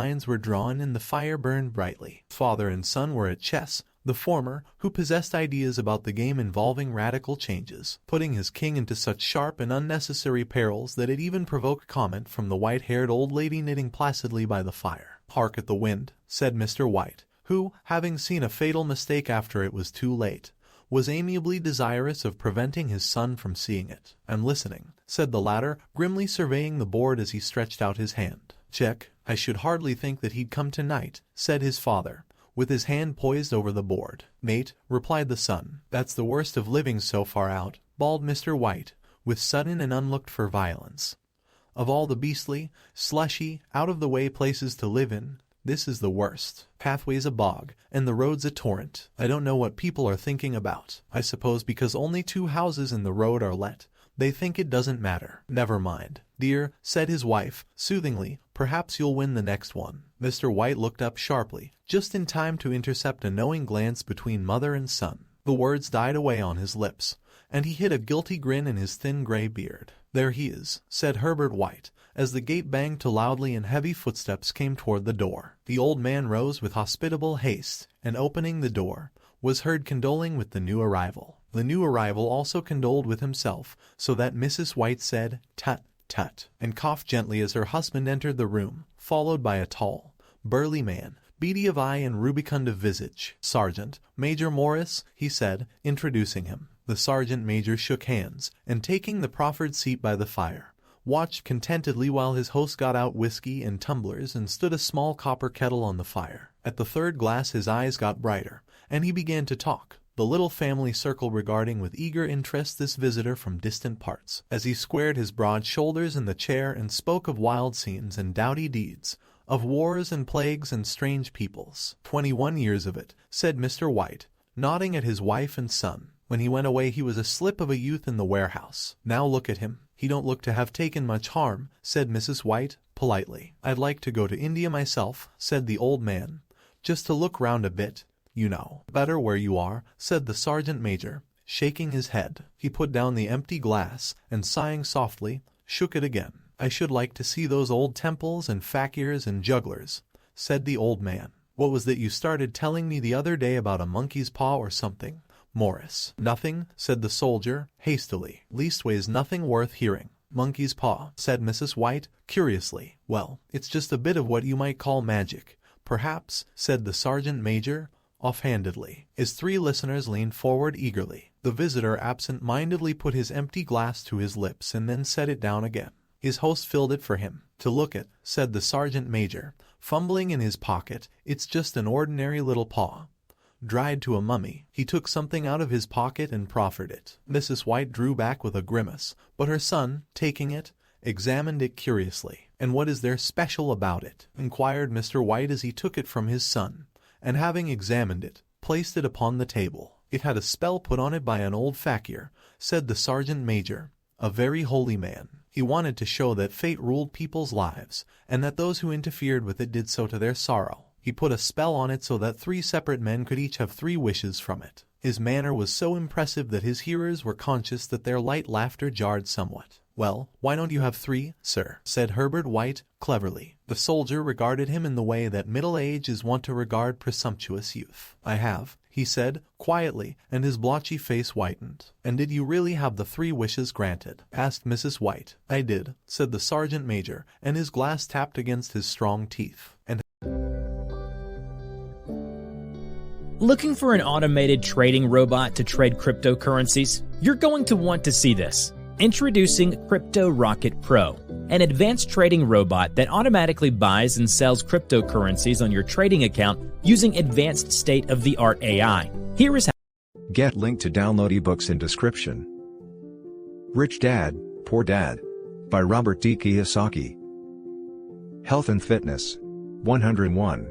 lines were drawn and the fire burned brightly. Father and son were at chess, the former, who possessed ideas about the game involving radical changes, putting his king into such sharp and unnecessary perils that it even provoked comment from the white-haired old lady knitting placidly by the fire. "Hark at the wind," said Mr. White, who, having seen a fatal mistake after it was too late, was amiably desirous of preventing his son from seeing it. "I'm listening," said the latter, grimly surveying the board as he stretched out his hand. "Check. I should hardly think that he'd come tonight," said his father, with his hand poised over the board. "Mate," replied the son. "That's the worst of living so far out," bawled Mr. White, with sudden and unlooked-for violence. "Of all the beastly, slushy, out-of-the-way places to live in, this is the worst. Pathway's a bog, and the road's a torrent. I don't know what people are thinking about. I suppose because only 2 houses in the road are let, they think it doesn't matter." "Never mind, dear," said his wife, soothingly. "Perhaps you'll win the next one." Mr. White looked up sharply, just in time to intercept a knowing glance between mother and son. The words died away on his lips, and he hid a guilty grin in his thin gray beard. "There he is," said Herbert White, as the gate banged to loudly and heavy footsteps came toward the door. The old man rose with hospitable haste, and opening the door, was heard condoling with the new arrival. The new arrival also condoled with himself, so that Mrs. White said, "Tut, tut," and coughed gently as her husband entered the room, followed by a tall, burly man, beady of eye and rubicund of visage. "Sergeant Major Morris," he said, introducing him. The sergeant major shook hands, and taking the proffered seat by the fire, watched contentedly while his host got out whiskey and tumblers and stood a small copper kettle on the fire. At the third glass his eyes got brighter, and he began to talk, the little family circle regarding with eager interest this visitor from distant parts, as he squared his broad shoulders in the chair and spoke of wild scenes and doughty deeds, of wars and plagues and strange peoples. 21 years of it," said Mr. White, nodding at his wife and son. "When he went away he was a slip of a youth in the warehouse. Now look at him. He don't look to have taken much harm," said Mrs. White, politely. "I'd like to go to India myself," said the old man, "just to look round a bit, you know." "Better where you are," said the sergeant major, shaking his head. He put down the empty glass, and sighing softly, shook it again. "I should like to see those old temples and fakirs and jugglers," said the old man. "What was that you started telling me the other day about a monkey's paw or something, Morris?" "Nothing," said the soldier, hastily. "Leastways nothing worth hearing." "Monkey's paw," said Mrs. White, curiously. "Well, it's just a bit of what you might call magic, perhaps," said the sergeant major, offhandedly. His 3 listeners leaned forward eagerly. The visitor absent-mindedly put his empty glass to his lips and then set it down again. His host filled it for him. "To look at," said the sergeant major, fumbling in his pocket. "It's just an ordinary little paw, dried to a mummy." He took something out of his pocket and proffered it. Mrs. White drew back with a grimace, but her son, taking it, examined it curiously. "And what is there special about it?" inquired Mr. White as he took it from his son, and having examined it, placed it upon the table. "It had a spell put on it by an old fakir," said the sergeant major, "a very holy man. He wanted to show that fate ruled people's lives, and that those who interfered with it did so to their sorrow. He put a spell on it so that 3 separate men could each have 3 wishes from it." His manner was so impressive that his hearers were conscious that their light laughter jarred somewhat. "Well, why don't you have 3, sir?" said Herbert White, cleverly. The soldier regarded him in the way that middle age is wont to regard presumptuous youth. "I have," he said, quietly, and his blotchy face whitened. "And did you really have the 3 wishes granted?" asked Mrs. White. "I did," said the sergeant major, and his glass tapped against his strong teeth. "And looking for an automated trading robot to trade cryptocurrencies? You're going to want to see this. Introducing Crypto Rocket Pro, an advanced trading robot that automatically buys and sells cryptocurrencies on your trading account using advanced state-of-the-art AI. Here is how. Get link to download ebooks in description. Rich Dad, Poor Dad by Robert D. Kiyosaki. Health and Fitness 101.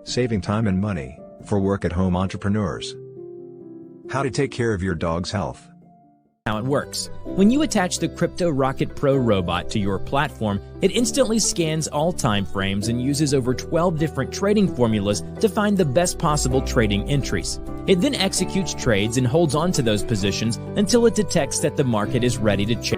Saving time and money for work-at-home entrepreneurs. How to take care of your dog's health. How it works. When you attach the Crypto Rocket Pro robot to your platform, it instantly scans all time frames and uses over 12 different trading formulas to find the best possible trading entries. It then executes trades and holds on to those positions until it detects that the market is ready to change.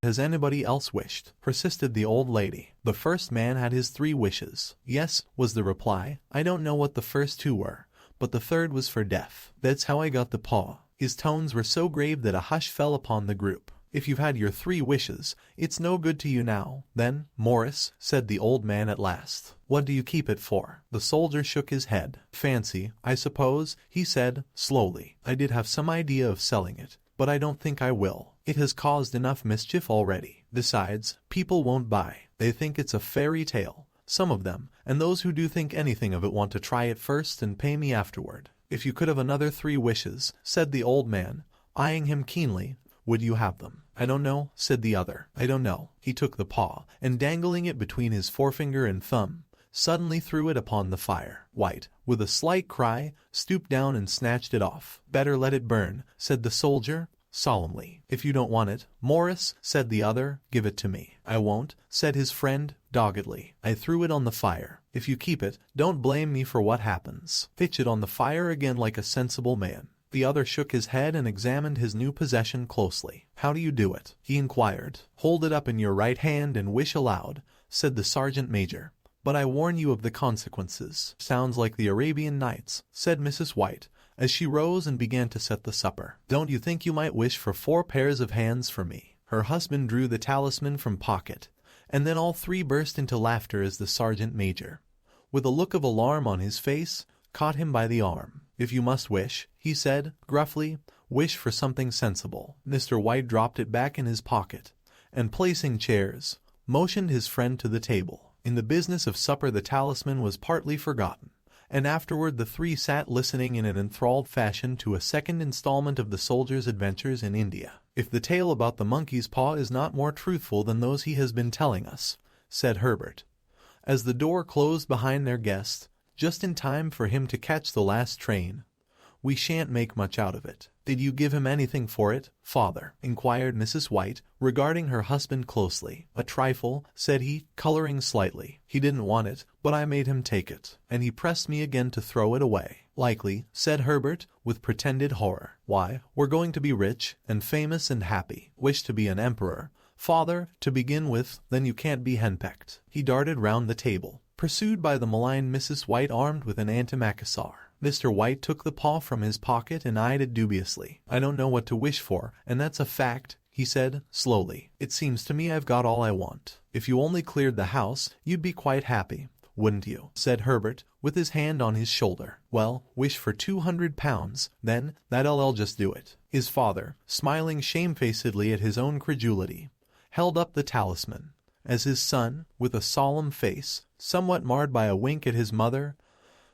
Has anybody else wished? Persisted the old lady. The first man had his 3 wishes. Yes, was the reply. I don't know what the first 2 were, but the third was for death. That's how I got the paw. His tones were so grave that a hush fell upon the group. If you've had your 3 wishes, it's no good to you now. Then, Morris, said the old man at last, what do you keep it for? The soldier shook his head. Fancy, I suppose, he said, slowly. I did have some idea of selling it, but I don't think I will. It has caused enough mischief already. Besides, people won't buy. They think it's a fairy tale. Some of them, and those who do think anything of it want to try it first and pay me afterward. If you could have another 3 wishes, said the old man, eyeing him keenly, would you have them? I don't know, said the other. I don't know. He took the paw, and dangling it between his forefinger and thumb, suddenly threw it upon the fire. White, with a slight cry, stooped down and snatched it off. Better let it burn, said the soldier, solemnly. If you don't want it, Morris, said the other, give it to me. I won't, said his friend, doggedly. I threw it on the fire. If you keep it, don't blame me for what happens. Pitch it on the fire again like a sensible man. The other shook his head and examined his new possession closely. How do you do it? He inquired. Hold it up in your right hand and wish aloud, said the sergeant major. But I warn you of the consequences. Sounds like the Arabian Nights, said Mrs. White, as she rose and began to set the supper. Don't you think you might wish for 4 pairs of hands for me? Her husband drew the talisman from pocket, and then all 3 burst into laughter as the sergeant major, with a look of alarm on his face, caught him by the arm. If you must wish, he said, gruffly, wish for something sensible. Mr. White dropped it back in his pocket, and placing chairs, motioned his friend to the table. In the business of supper the talisman was partly forgotten, and afterward the 3 sat listening in an enthralled fashion to a second installment of the soldier's adventures in India. If the tale about the monkey's paw is not more truthful than those he has been telling us, said Herbert, as the door closed behind their guest, just in time for him to catch the last train, we shan't make much out of it. Did you give him anything for it, father? Inquired Mrs. White, regarding her husband closely. A trifle, said he, coloring slightly. He didn't want it, but I made him take it, and he pressed me again to throw it away. Likely, said Herbert, with pretended horror. Why, we're going to be rich, and famous and happy. Wish to be an emperor, father, to begin with, then you can't be henpecked. He darted round the table, pursued by the malign Mrs. White armed with an antimacassar. Mr. White took the paw from his pocket and eyed it dubiously. I don't know what to wish for, and that's a fact, he said, slowly. It seems to me I've got all I want. If you only cleared the house, you'd be quite happy, wouldn't you? Said Herbert, with his hand on his shoulder. Well, wish for £200, then, that'll just do it. His father, smiling shamefacedly at his own credulity, held up the talisman, as his son, with a solemn face, somewhat marred by a wink at his mother,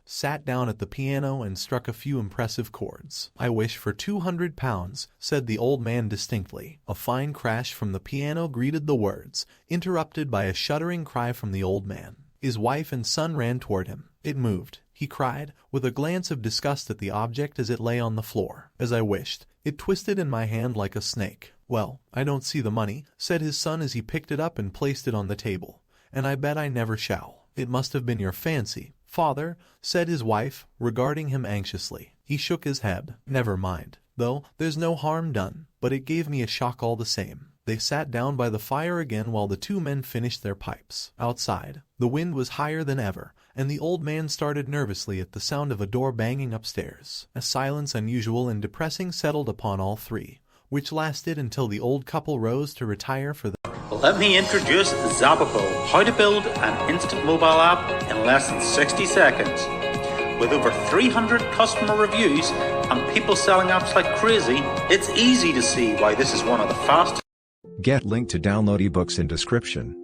sat down at the piano and struck a few impressive chords. I wish for £200, said the old man distinctly. A fine crash from the piano greeted the words, interrupted by a shuddering cry from the old man. His wife and son ran toward him. It moved, he cried, with a glance of disgust at the object as it lay on the floor. As I wished, it twisted in my hand like a snake. Well, I don't see the money, said his son as he picked it up and placed it on the table, and I bet I never shall. It must have been your fancy, father, said his wife, regarding him anxiously. He shook his head. Never mind, though, there's no harm done, but it gave me a shock all the same. They sat down by the fire again while the 2 men finished their pipes. Outside, the wind was higher than ever, and the old man started nervously at the sound of a door banging upstairs. A silence unusual and depressing settled upon all 3, which lasted until the old couple rose to retire for the... Let me introduce Zappable, how to build an instant mobile app in less than 60 seconds. With over 300 customer reviews and people selling apps like crazy, it's easy to see why this is one of the fastest. Get link to download ebooks in description.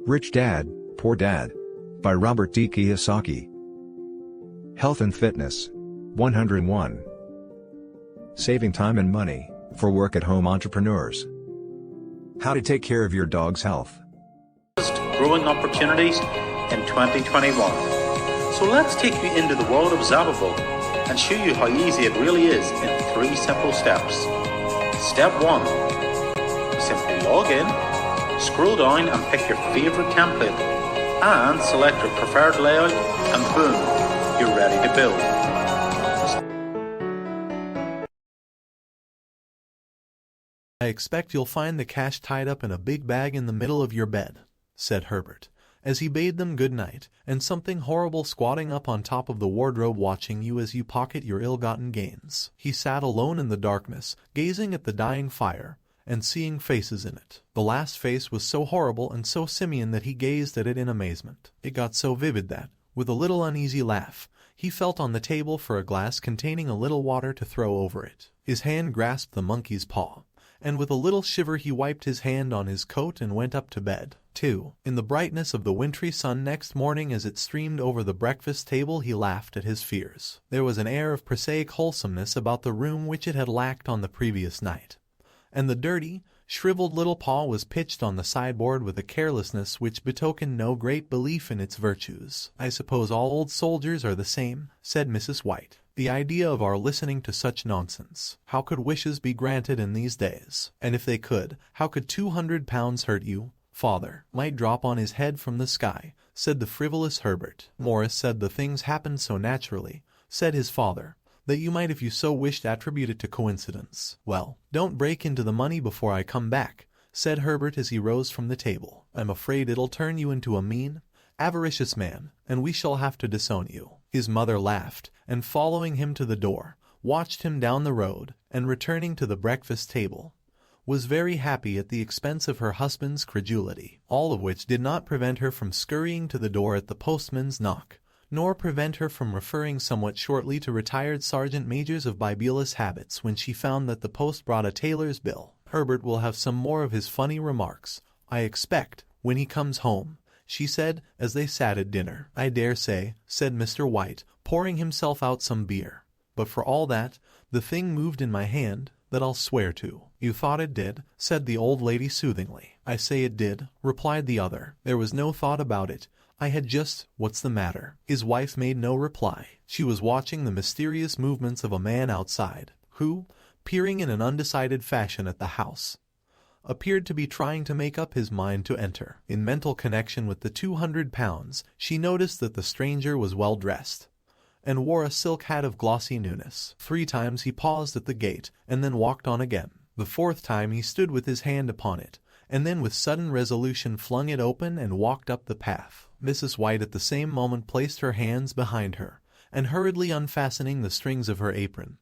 Rich Dad, Poor Dad, by Robert D. Kiyosaki. Health and Fitness, 101. Saving time and money, for work-at-home entrepreneurs. How to take care of your dog's health. Growing opportunities in 2021. So let's take you into the world of Zappable and show you how easy it really is in 3 simple steps. Step 1. Simply log in, scroll down and pick your favorite template, and select your preferred layout, and boom, you're ready to build. I expect you'll find the cash tied up in a big bag in the middle of your bed, said Herbert, as he bade them good night, and something horrible squatting up on top of the wardrobe watching you as you pocket your ill-gotten gains. He sat alone in the darkness, gazing at the dying fire, and seeing faces in it. The last face was so horrible and so simian that he gazed at it in amazement. It got so vivid that, with a little uneasy laugh, he felt on the table for a glass containing a little water to throw over it. His hand grasped the monkey's paw, and with a little shiver he wiped his hand on his coat and went up to bed. 2. In the brightness of the wintry sun next morning as it streamed over the breakfast table he laughed at his fears. There was an air of prosaic wholesomeness about the room which it had lacked on the previous night, and the dirty, shriveled little paw was pitched on the sideboard with a carelessness which betokened no great belief in its virtues. "I suppose all old soldiers are the same," said Mrs. White. "The idea of our listening to such nonsense. How could wishes be granted in these days? And if they could, how could £200 hurt you? Father might drop on his head from the sky," said the frivolous Herbert. Morris said the things happened so naturally, said his father, that you might if you so wished attribute it to coincidence. "Well, don't break into the money before I come back," said Herbert as he rose from the table. "I'm afraid it'll turn you into a mean, avaricious man, and we shall have to disown you." His mother laughed, and following him to the door, watched him down the road, and returning to the breakfast table, was very happy at the expense of her husband's credulity, all of which did not prevent her from scurrying to the door at the postman's knock, nor prevent her from referring somewhat shortly to retired sergeant majors of bibulous habits when she found that the post brought a tailor's bill. "Herbert will have some more of his funny remarks, I expect, when he comes home," she said, as they sat at dinner. "I dare say," said Mr. White, pouring himself out some beer. "But for all that, the thing moved in my hand, that I'll swear to." "You thought it did," said the old lady soothingly. "I say it did," replied the other. "There was no thought about it. I had just— What's the matter?" His wife made no reply. She was watching the mysterious movements of a man outside, who, peering in an undecided fashion at the house, appeared to be trying to make up his mind to enter. In mental connection with the £200, she noticed that the stranger was well dressed, and wore a silk hat of glossy newness. 3 times he paused at the gate, and then walked on again. The 4th time he stood with his hand upon it, and then with sudden resolution flung it open and walked up the path. Mrs. White at the same moment placed her hands behind her, and hurriedly unfastening the strings of her apron,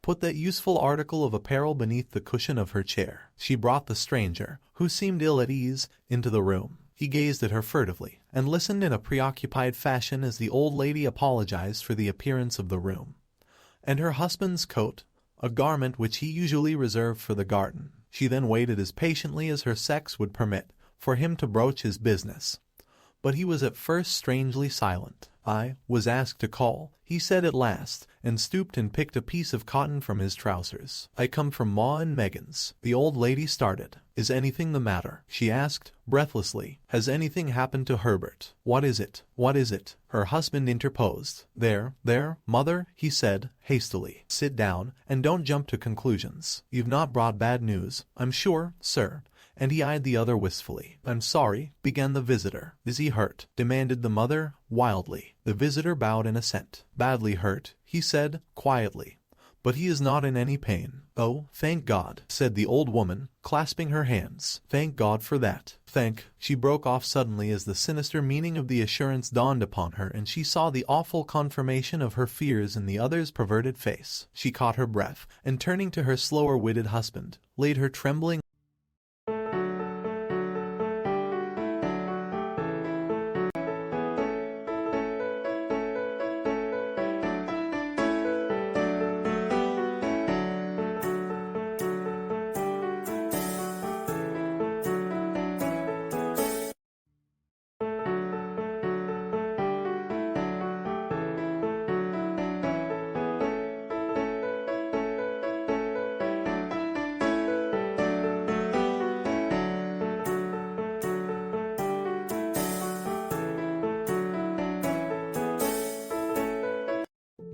put that useful article of apparel beneath the cushion of her chair. She brought the stranger, who seemed ill at ease, into the room. He gazed at her furtively, and listened in a preoccupied fashion as the old lady apologized for the appearance of the room, and her husband's coat, a garment which he usually reserved for the garden. She then waited as patiently as her sex would permit, for him to broach his business. But he was at first strangely silent. "I was asked to call," he said at last, and stooped and picked a piece of cotton from his trousers. "I come from Ma and Megan's." The old lady started. "Is anything the matter?" she asked, breathlessly. "Has anything happened to Herbert?" "What is it? What is it?" her husband interposed. There, mother," he said, hastily. "Sit down, and don't jump to conclusions. You've not brought bad news, I'm sure, sir." And he eyed the other wistfully. "I'm sorry," began the visitor. "Is he hurt?" demanded the mother, wildly. The visitor bowed in assent. "Badly hurt," he said, quietly, "but he is not in any pain." "Oh, thank God," said the old woman, clasping her hands. "Thank God for that. She broke off suddenly as the sinister meaning of the assurance dawned upon her, and she saw the awful confirmation of her fears in the other's perverted face. She caught her breath, and turning to her slower-witted husband, laid her trembling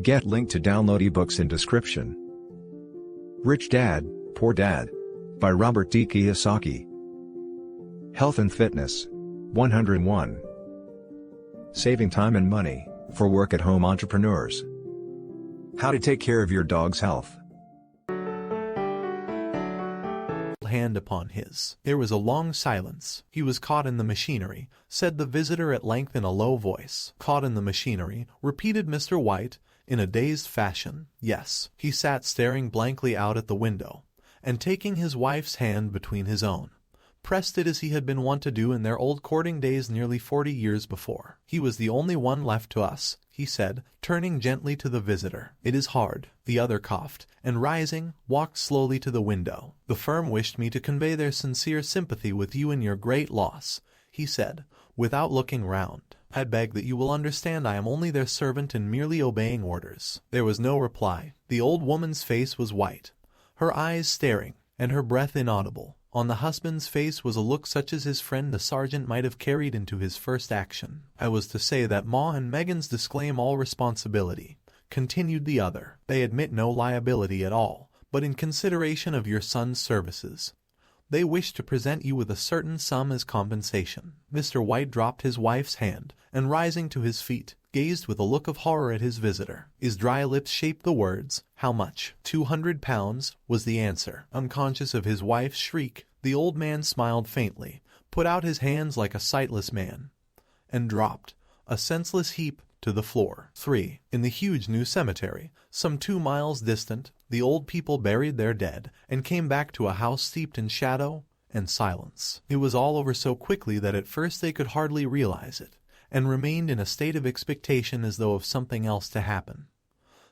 Get link to download ebooks in description. Rich Dad, Poor Dad by Robert D. Kiyosaki. Health and Fitness 101. Saving time and money for work-at-home entrepreneurs. How to take care of your dog's health. hand upon his. There was a long silence. "He was caught in the machinery," said the visitor at length in a low voice. "Caught in the machinery," repeated Mr. White, in a dazed fashion. "Yes." He sat staring blankly out at the window, and taking his wife's hand between his own, pressed it as he had been wont to do in their old courting days nearly 40 years before. "He was the only one left to us," he said, turning gently to the visitor. "It is hard." The other coughed, and rising, walked slowly to the window. "The firm wished me to convey their sincere sympathy with you in your great loss," he said, without looking round. "I beg that you will understand I am only their servant and merely obeying orders." There was no reply. The old woman's face was white, her eyes staring, and her breath inaudible. On the husband's face was a look such as his friend the sergeant might have carried into his first action. "I was to say that Ma and Megan's disclaim all responsibility," continued the other. "They admit no liability at all, but in consideration of your son's services, they wish to present you with a certain sum as compensation." Mr. White dropped his wife's hand, and rising to his feet, gazed with a look of horror at his visitor. His dry lips shaped the words, "How much?" £200 was the answer. Unconscious of his wife's shriek, the old man smiled faintly, put out his hands like a sightless man, and dropped, a senseless heap, to the floor. 3. In the huge new cemetery, some 2 miles distant, the old people buried their dead, and came back to a house steeped in shadow and silence. It was all over so quickly that at first they could hardly realize it, and remained in a state of expectation as though of something else to happen.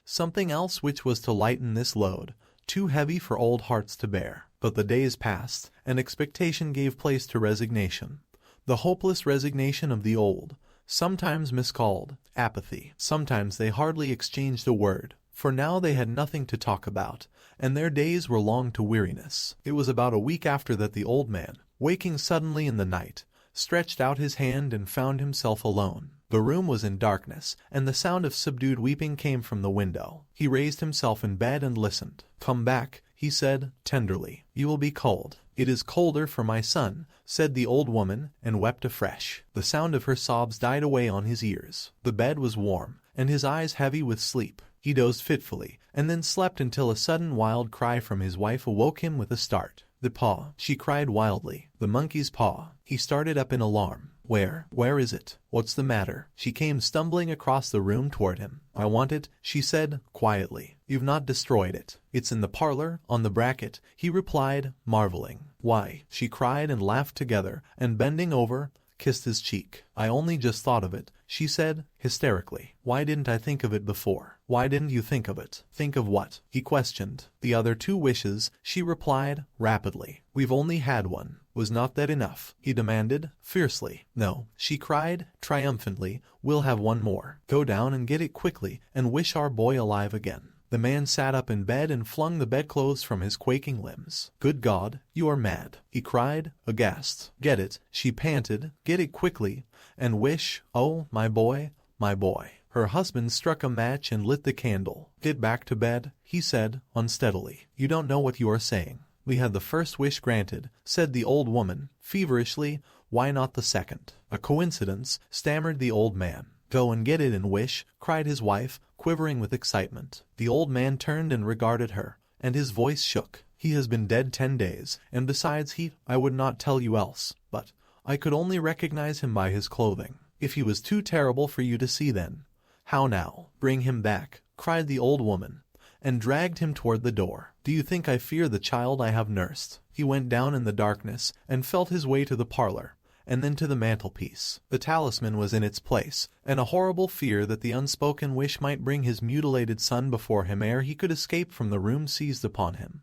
Something else which was to lighten this load, too heavy for old hearts to bear. But the days passed, and expectation gave place to resignation. The hopeless resignation of the old, sometimes miscalled apathy. Sometimes they hardly exchanged a word, for now they had nothing to talk about, and their days were long to weariness. It was about a week after that the old man, waking suddenly in the night, stretched out his hand and found himself alone. The room was in darkness, and the sound of subdued weeping came from the window. He raised himself in bed and listened. "Come back," he said, tenderly. "You will be cold." "It is colder for my son," said the old woman, and wept afresh. The sound of her sobs died away on his ears. The bed was warm, and his eyes heavy with sleep. He dozed fitfully, and then slept until a sudden wild cry from his wife awoke him with a start. "The paw," she cried wildly. "The monkey's paw." He started up in alarm. Where is it? What's the matter?" She came stumbling across the room toward him. "I want it," she said, quietly. "You've not destroyed it." "It's in the parlor, on the bracket," he replied, marveling. "Why?" she cried, and laughed together, and bending over, kissed his cheek. "I only just thought of it," she said, hysterically. "Why didn't I think of it before?" "Why didn't you think of it?" "Think of what?" he questioned. "The other 2 wishes," she replied, rapidly. "We've only had one. Was not that enough?" he demanded, fiercely. "No," she cried, triumphantly, "we'll have one more. Go down and get it quickly, and wish our boy alive again." The man sat up in bed and flung the bedclothes from his quaking limbs. "Good God, you are mad," he cried, aghast. "Get it," she panted, "get it quickly, and wish, oh, my boy, my boy." Her husband struck a match and lit the candle. "Get back to bed," he said, unsteadily. "You don't know what you are saying." "We had the first wish granted," said the old woman, feverishly. "Why not the second?" "A coincidence," stammered the old man. "Go and get it and wish," cried his wife, quivering with excitement. The old man turned and regarded her, and his voice shook. "He has been dead 10 days, and besides I would not tell you else, but I could only recognize him by his clothing." "If he was too terrible for you to see then, how now?" "Bring him back," cried the old woman, and dragged him toward the door. "Do you think I fear the child I have nursed?" He went down in the darkness, and felt his way to the parlor, and then to the mantelpiece. The talisman was in its place, and a horrible fear that the unspoken wish might bring his mutilated son before him ere he could escape from the room seized upon him.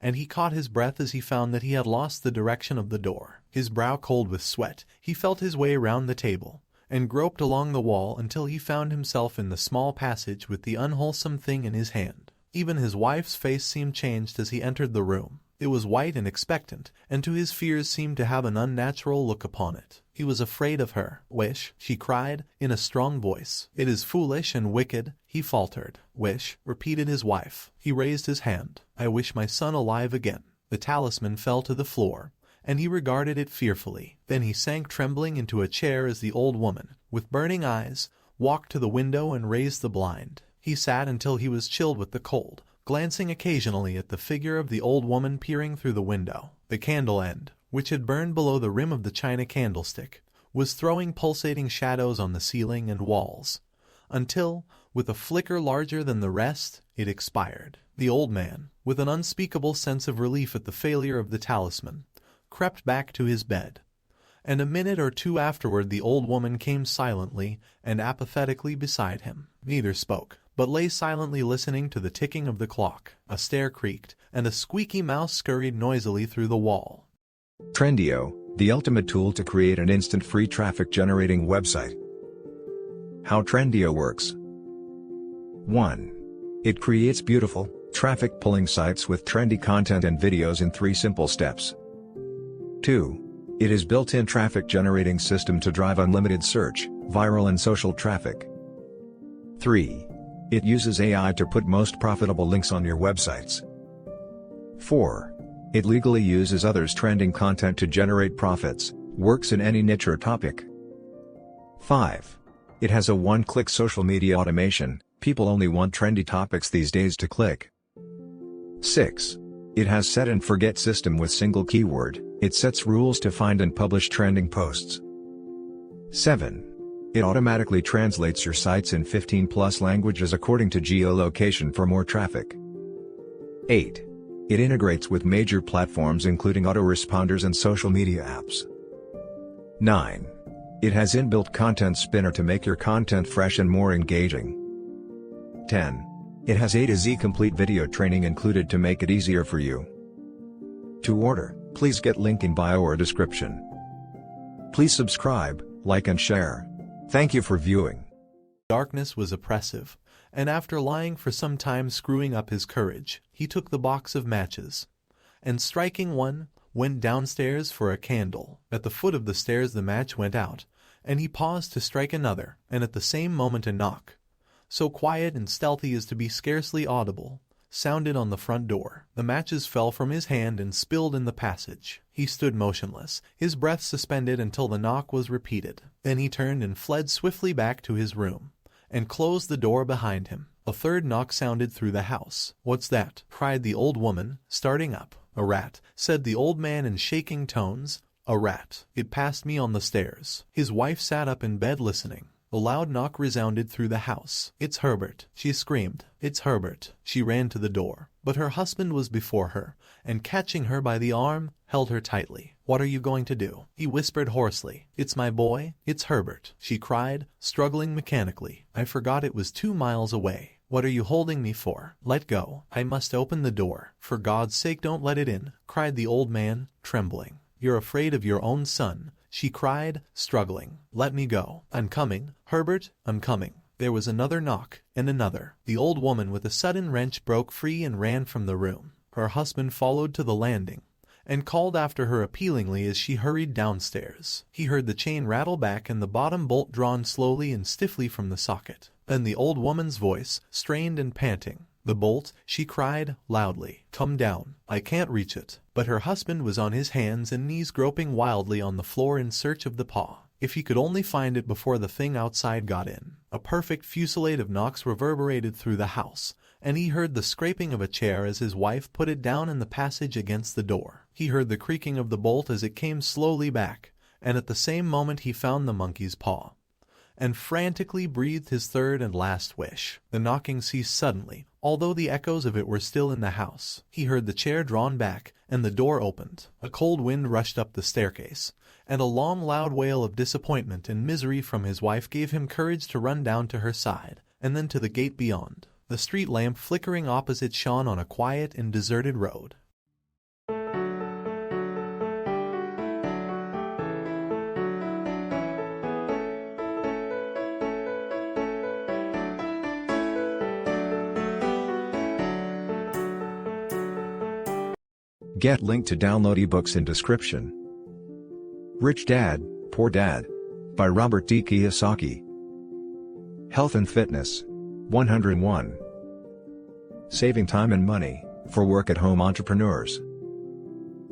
And he caught his breath as he found that he had lost the direction of the door. His brow cold with sweat, he felt his way round the table, and groped along the wall until he found himself in the small passage with the unwholesome thing in his hand. Even his wife's face seemed changed as he entered the room. It was white and expectant, and to his fears seemed to have an unnatural look upon it. He was afraid of her. "Wish," she cried, in a strong voice. "It is foolish and wicked," he faltered. "Wish," repeated his wife. He raised his hand. "I wish my son alive again." The talisman fell to the floor, and he regarded it fearfully. Then he sank trembling into a chair as the old woman, with burning eyes, walked to the window and raised the blind. He sat until he was chilled with the cold, glancing occasionally at the figure of the old woman peering through the window. The candle end, which had burned below the rim of the china candlestick, was throwing pulsating shadows on the ceiling and walls, until, with a flicker larger than the rest, it expired. The old man, with an unspeakable sense of relief at the failure of the talisman, crept back to his bed, and a minute or two afterward the old woman came silently and apathetically beside him. Neither spoke, but lay silently listening to the ticking of the clock. A stair creaked, and a squeaky mouse scurried noisily through the wall. Trendio, the ultimate tool to create an instant free traffic generating website. How Trendio works. 1. It creates beautiful, traffic pulling sites with trendy content and videos in 3 simple steps. 2. It is built-in traffic generating system to drive unlimited search, viral and social traffic. 3. It uses AI to put most profitable links on your websites. 4. It legally uses others' trending content to generate profits, works in any niche or topic. 5. It has a one-click social media automation, people only want trendy topics these days to click. 6. It has set and forget system with single keyword, it sets rules to find and publish trending posts. 7. It automatically translates your sites in 15+ languages according to geolocation for more traffic. 8. It integrates with major platforms including autoresponders and social media apps. 9. It has inbuilt content spinner to make your content fresh and more engaging. 10. It has A to Z complete video training included to make it easier for you. To order, please get link in bio or description. Please subscribe, like and share. Thank you for viewing. Darkness was oppressive, and after lying for some time screwing up his courage, he took the box of matches, and striking one, went downstairs for a candle. At the foot of the stairs the match went out, and he paused to strike another, and at the same moment a knock, so quiet and stealthy as to be scarcely audible, sounded on the front door. The matches fell from his hand and spilled in the passage. He stood motionless, his breath suspended until the knock was repeated. Then he turned and fled swiftly back to his room, and closed the door behind him. A third knock sounded through the house. "What's that?" cried the old woman, starting up. "A rat," said the old man in shaking tones. "A rat. It passed me on the stairs." His wife sat up in bed listening. A loud knock resounded through the house. "It's Herbert," she screamed. "It's Herbert." She ran to the door, but her husband was before her, and catching her by the arm, held her tightly. "What are you going to do?" he whispered hoarsely. "It's my boy, it's Herbert," she cried, struggling mechanically. "I forgot it was 2 miles away. What are you holding me for? Let go. I must open the door. For God's sake don't let it in," cried the old man, trembling. "You're afraid of your own son," she cried, struggling. "Let me go. I'm coming, Herbert, I'm coming." There was another knock, and another. The old woman with a sudden wrench broke free and ran from the room. Her husband followed to the landing, and called after her appealingly as she hurried downstairs. He heard the chain rattle back and the bottom bolt drawn slowly and stiffly from the socket. Then the old woman's voice, strained and panting. "The bolt," she cried, loudly. "Come down. I can't reach it." But her husband was on his hands and knees groping wildly on the floor in search of the paw. If he could only find it before the thing outside got in. A perfect fusillade of knocks reverberated through the house, and he heard the scraping of a chair as his wife put it down in the passage against the door. He heard the creaking of the bolt as it came slowly back, and at the same moment he found the monkey's paw, and frantically breathed his third and last wish. The knocking ceased suddenly, although the echoes of it were still in the house. He heard the chair drawn back, and the door opened. A cold wind rushed up the staircase, and a long loud wail of disappointment and misery from his wife gave him courage to run down to her side, and then to the gate beyond. The street lamp flickering opposite shone on a quiet and deserted road. Get link to download ebooks in description. Rich Dad, Poor Dad by Robert D. Kiyosaki. Health and Fitness 101. Saving time and money for work-at-home entrepreneurs.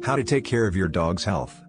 How to take care of your dog's health.